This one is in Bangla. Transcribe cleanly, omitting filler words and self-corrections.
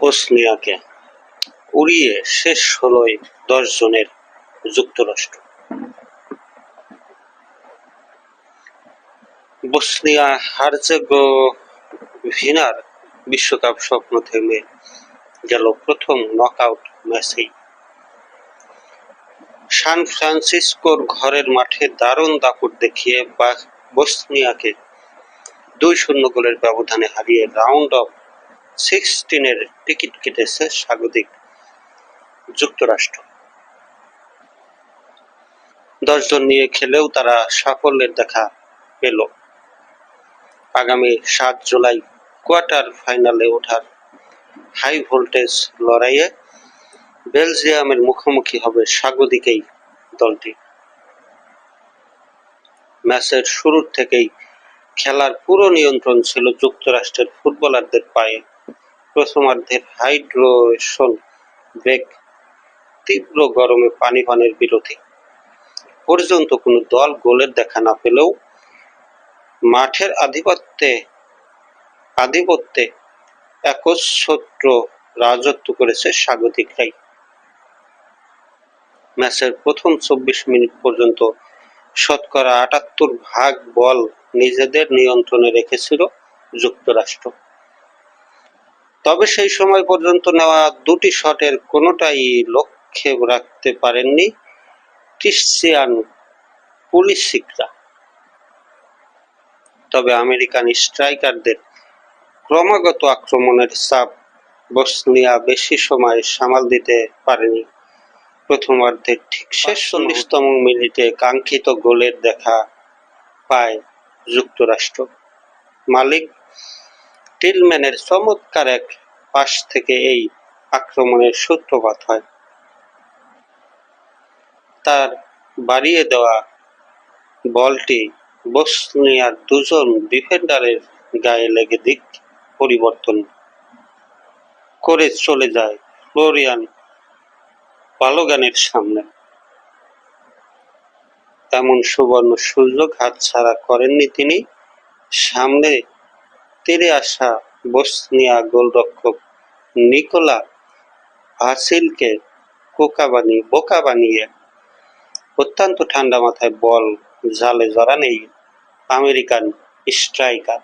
বসনিয়াকে উড়িয়ে শেষ হলোই 10 জনের যুক্তরাষ্ট্র। বসনিয়া হার্জেগোভিনার বিশ্বকাপ স্বপ্ন থেমে গেল প্রথম নকআউট ম্যাচেই। সান ফ্রান্সিসকোর ঘরের মাঠে দারুণ দাপট দেখিয়ে বসনিয়াকে 2-0 গোলের ব্যবধানে হারিয়ে রাউন্ড অফ 16-এর টিকিট কেটেছে স্বাগতিক যুক্তরাষ্ট্র। 10 জন নিয়ে খেলেও তারা সাফল্যের দেখা পেল। আগামী 7 জুলাই কোয়ার্টার ফাইনালে ওঠার হাই ভোল্টেজ লড়াইয়ে বেলজিয়ামের মুখোমুখি হবে স্বাগতিক এই দলটি। ম্যাচের শুরুর থেকেই খেলার পুরো নিয়ন্ত্রণ ছিল যুক্তরাষ্ট্রের ফুটবলারদের পায়ে। প্রথমার্ধের হাইড্রেশন ব্রেক, তীব্র গরমে পানি পানের বিরতি পর্যন্ত কোনো দল গোলের দেখা না পেলেও মাঠের আধিপত্যে একচ্ছত্র রাজত্ব করেছে স্বাগতিকরাই। ম্যাচের প্রথম 24 মিনিট পর্যন্ত শতকরা 78% বল নিজেদের নিয়ন্ত্রণে রেখেছিল যুক্তরাষ্ট্র। তবে সেই সময় পর্যন্ত নেওয়া 2টি শটের কোনোটাই লক্ষ্যে রাখতে পারেননি ক্রিশ্চিয়ান পুলিসিকরা। তবে আমেরিকান স্ট্রাইকারদের ক্রমাগত আক্রমণের চাপ বসনিয়া বেশি সময় সামাল দিতে পারেনি। প্রথমার্ধের ঠিক 46তম মিনিটে কাঙ্ক্ষিত গোলের দেখা পায় যুক্তরাষ্ট্র। মালিক টিলম্যানের চমৎকার এক পাস থেকে এই আক্রমণের সূত্রপাত হয়। তার বাড়িয়ে দেওয়া বলটি বসনিয়ার 2 জন ডিফেন্ডারের গায়ে লেগে দিক পরিবর্তন করে চলে যায় ফ্লোরিয়ান বালোগানের সামনে। এমন সুবর্ণ সুযোগ হাতছাড়া করেননি তিনি। সামনে তীরে আসা বসনিয়া গোলরক্ষক নিকোলা ভাসিলকে বোকা বানিয়ে অত্যন্ত ঠান্ডা মাথায় বল জালে জড়ান এই আমেরিকান স্ট্রাইকার।